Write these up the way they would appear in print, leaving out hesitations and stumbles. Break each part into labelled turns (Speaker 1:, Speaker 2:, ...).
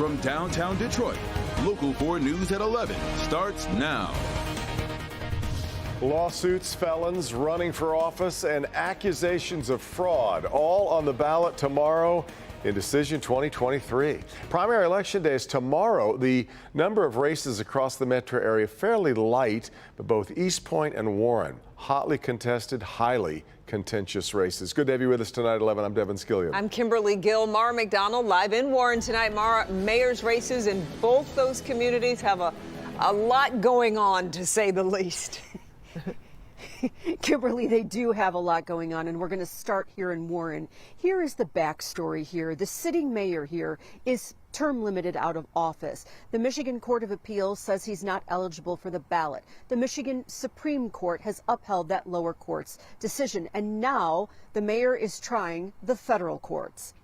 Speaker 1: from downtown Detroit. Local 4 News at 11 starts now.
Speaker 2: Lawsuits, felons running for office, and accusations of fraud, all on the ballot tomorrow in Decision 2023. Primary election day is tomorrow. The number of races across the metro area fairly light, but both East Point and Warren, hotly contested, highly contentious races. Good to have you with us tonight at 11. I'm Devin Skillion.
Speaker 3: I'm Kimberly Gill. Mara McDonald live in Warren tonight. Mara, mayor's races in both those communities have a lot going on, to say the least.
Speaker 4: Kimberly, they do have a lot going on, and we're going to start here in Warren. Here is the backstory here. The sitting mayor here is term limited out of office. The Michigan Court of Appeals says he's not eligible for the ballot. The Michigan Supreme Court has upheld that lower court's decision, and now the mayor is trying the federal courts.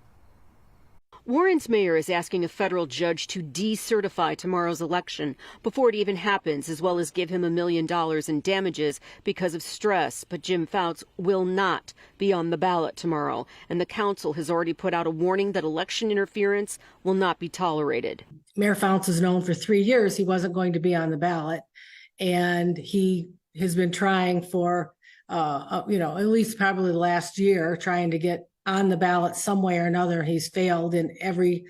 Speaker 4: Warren's mayor is asking a federal judge to decertify tomorrow's election before it even happens, as well as give him $1 million in damages because of stress. But Jim Fouts will not be on the ballot tomorrow, and the council has already put out a warning that election interference will not be tolerated.
Speaker 5: Mayor Fouts has known for 3 years he wasn't going to be on the ballot, and he has been trying for, at least probably the last year, trying to get on the ballot some way or another. He's failed at every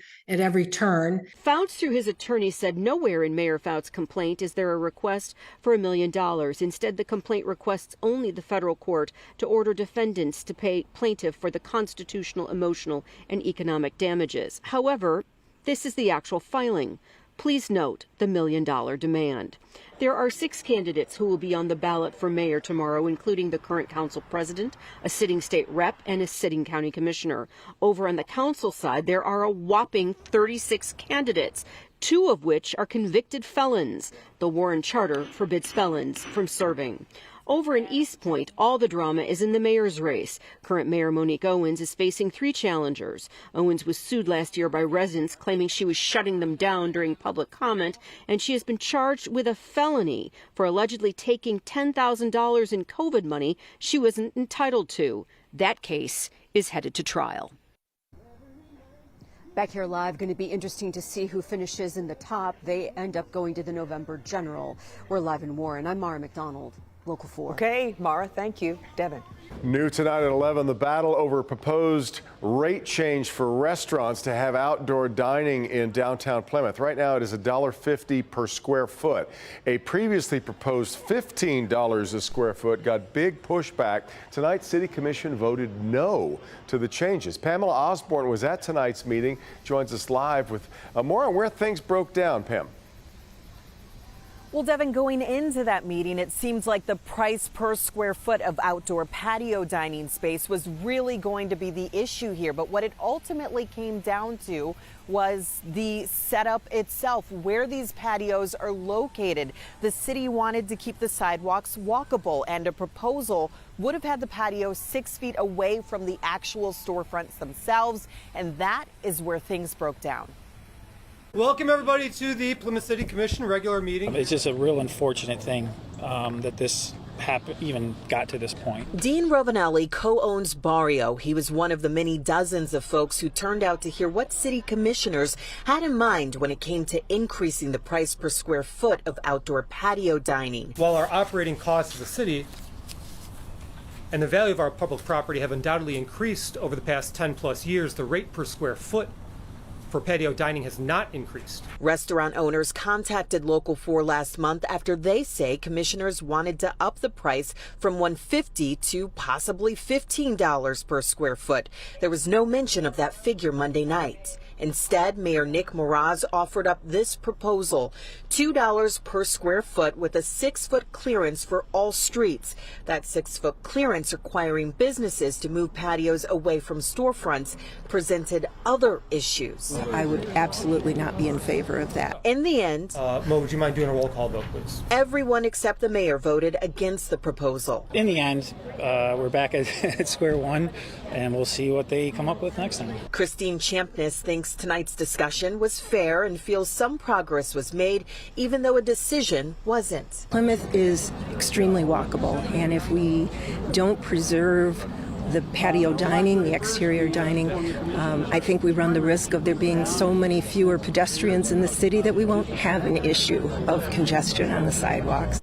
Speaker 5: turn.
Speaker 4: Fouts, through his attorney, said nowhere in Mayor Fouts' complaint is there a request for $1 million. Instead, the complaint requests only the federal court to order defendants to pay plaintiff for the constitutional, emotional, and economic damages. However, this is the actual filing. Please note the $1 million demand. There are 6 candidates who will be on the ballot for mayor tomorrow, including the current council president, a sitting state rep, and a sitting county commissioner. Over on the council side, there are a whopping 36 candidates, 2 of which are convicted felons. The Warren Charter forbids felons from serving. Over in East Point, all the drama is in the mayor's race. Current Mayor Monique Owens is facing 3 challengers. Owens was sued last year by residents claiming she was shutting them down during public comment, and she has been charged with a felony for allegedly taking $10,000 in COVID money she wasn't entitled to. That case is headed to trial. Back here live, going to be interesting to see who finishes in the top. They end up going to the November general. We're live in Warren. I'm Mara McDonald. Local 4.
Speaker 3: Okay, Mara, thank you. Devin.
Speaker 2: New tonight at 11, the battle over proposed rate change for restaurants to have outdoor dining in downtown Plymouth. Right now it is $1.50 per square foot. A previously proposed $15 a square foot got big pushback. Tonight, City Commission voted no to the changes. Pamela Osborne was at tonight's meeting, joins us live with more on where things broke down. Pam.
Speaker 6: Well, Devin, going into that meeting, it seems like the price per square foot of outdoor patio dining space was really going to be the issue here. But what it ultimately came down to was the setup itself, where these patios are located. The city wanted to keep the sidewalks walkable, and a proposal would have had the patio 6 feet away from the actual storefronts themselves. And that is where things broke down.
Speaker 7: Welcome everybody to the Plymouth City Commission regular meeting.
Speaker 8: It's just a real unfortunate thing that this even got to this point.
Speaker 9: Dean Rovinelli co-owns Barrio. He was one of the many dozens of folks who turned out to hear what city commissioners had in mind when it came to increasing the price per square foot of outdoor patio dining.
Speaker 7: While our operating costs of the city and the value of our public property have undoubtedly increased over the past 10 plus years, the rate per square foot for patio dining has not increased.
Speaker 9: Restaurant owners contacted Local 4 last month after they say commissioners wanted to up the price from $1.50 to possibly $15 per square foot. There was no mention of that figure Monday night. Instead, Mayor Nick Moraz offered up this proposal, $2 per square foot with a 6-foot clearance for all streets. That 6-foot clearance requiring businesses to move patios away from storefronts presented other issues.
Speaker 10: I would absolutely not be in favor of that.
Speaker 9: In the end,
Speaker 7: Mo, would you mind doing a roll call vote, please?
Speaker 9: Everyone except the mayor voted against the proposal.
Speaker 8: In the end, we're back at square one, and we'll see what they come up with next time.
Speaker 9: Christine Champness thinks tonight's discussion was fair and feels some progress was made, even though a decision wasn't.
Speaker 10: Plymouth is extremely walkable, and if we don't preserve the patio dining, the exterior dining. I think we run the risk of there being so many fewer pedestrians in the city that we won't have an issue of congestion on the sidewalks.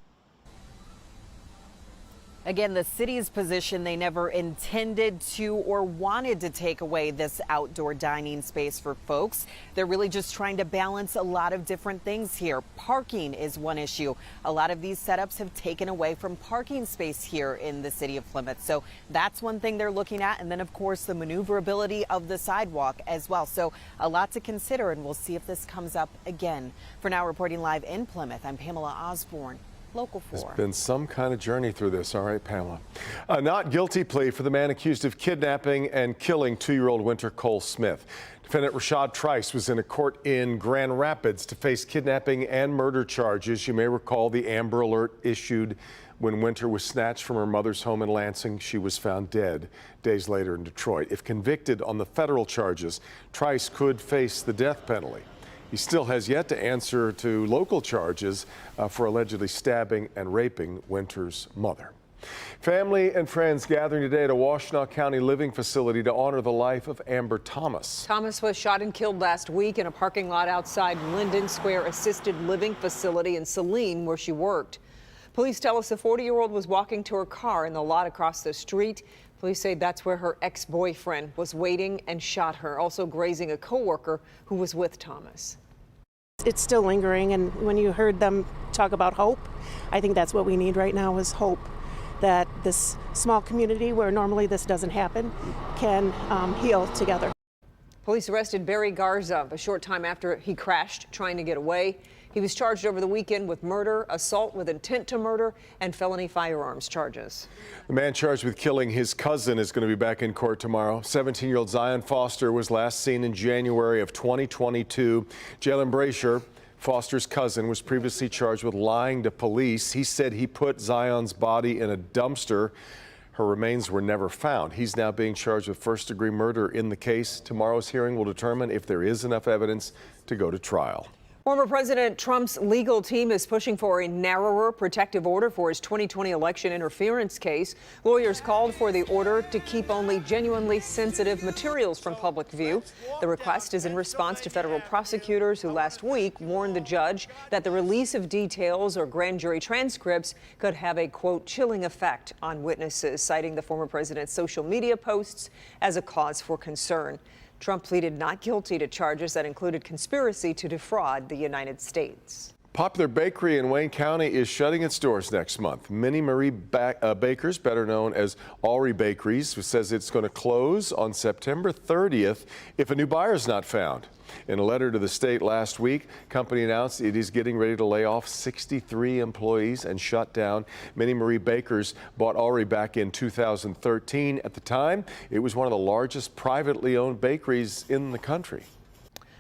Speaker 6: Again, the city's position, they never intended to or wanted to take away this outdoor dining space for folks. They're really just trying to balance a lot of different things here. Parking is one issue. A lot of these setups have taken away from parking space here in the city of Plymouth. So that's one thing they're looking at. And then, of course, the maneuverability of the sidewalk as well. So a lot to consider, and we'll see if this comes up again. For now, reporting live in Plymouth, I'm Pamela Osborne. Local 4.
Speaker 2: It's been some kind of journey through this. All right, Pamela. A not guilty plea for the man accused of kidnapping and killing 2-year-old Winter Cole Smith. Defendant Rashad Trice was in a court in Grand Rapids to face kidnapping and murder charges. You may recall the Amber Alert issued when Winter was snatched from her mother's home in Lansing. She was found dead days later in Detroit. If convicted on the federal charges, Trice could face the death penalty. He still has yet to answer to local charges for allegedly stabbing and raping Winter's mother. Family and friends gathering today at a Washtenaw County living facility to honor the life of Amber Thomas.
Speaker 3: Thomas was shot and killed last week in a parking lot outside Linden Square Assisted Living Facility in Saline, where she worked. Police tell us the 40-year-old was walking to her car in the lot across the street. Police say that's where her ex-boyfriend was waiting and shot her, also grazing a co-worker who was with Thomas.
Speaker 11: It's still lingering, and when you heard them talk about hope, I think that's what we need right now is hope that this small community where normally this doesn't happen can heal together.
Speaker 3: Police arrested Barry Garza a short time after he crashed trying to get away. He was charged over the weekend with murder, assault with intent to murder, and felony firearms charges.
Speaker 2: The man charged with killing his cousin is going to be back in court tomorrow. 17-year-old Zion Foster was last seen in January of 2022. Jalen Brasher, Foster's cousin, was previously charged with lying to police. He said he put Zion's body in a dumpster. Her remains were never found. He's now being charged with first-degree murder in the case. Tomorrow's hearing will determine if there is enough evidence to go to trial.
Speaker 3: Former President Trump's legal team is pushing for a narrower protective order for his 2020 election interference case. Lawyers called for the order to keep only genuinely sensitive materials from public view. The request is in response to federal prosecutors who last week warned the judge that the release of details or grand jury transcripts could have a, quote, chilling effect on witnesses, citing the former president's social media posts as a cause for concern. Trump pleaded not guilty to charges that included conspiracy to defraud the United States.
Speaker 2: Popular bakery in Wayne County is shutting its doors next month. Minnie Marie Bakers, better known as Alry Bakeries, says it's going to close on September 30th if a new buyer is not found. In a letter to the state last week, the company announced it is getting ready to lay off 63 employees and shut down. Minnie Marie Bakers bought Alry back in 2013. At the time, it was one of the largest privately owned bakeries in the country.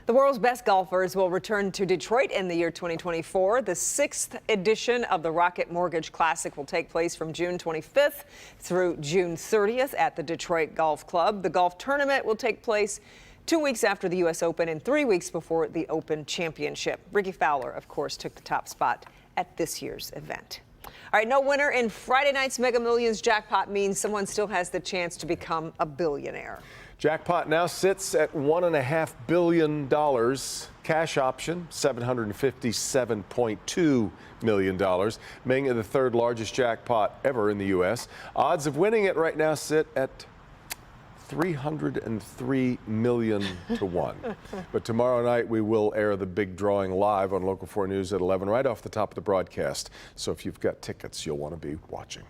Speaker 3: The world's best golfers will return to Detroit in the year 2024. The 6th edition of the Rocket Mortgage Classic will take place from June 25th through June 30th at the Detroit Golf Club. The golf tournament will take place 2 weeks after the U.S. Open and 3 weeks before the Open Championship. Ricky Fowler, of course, took the top spot at this year's event. All right, no winner in Friday night's Mega Millions jackpot means someone still has the chance to become a billionaire.
Speaker 2: Jackpot now sits at $1.5 billion. Cash option, $757.2 million, making it the third largest jackpot ever in the U.S. Odds of winning it right now sit at 303 million to 1. But tomorrow night we will air the big drawing live on Local 4 News at 11 right off the top of the broadcast. So if you've got tickets, you'll want to be watching.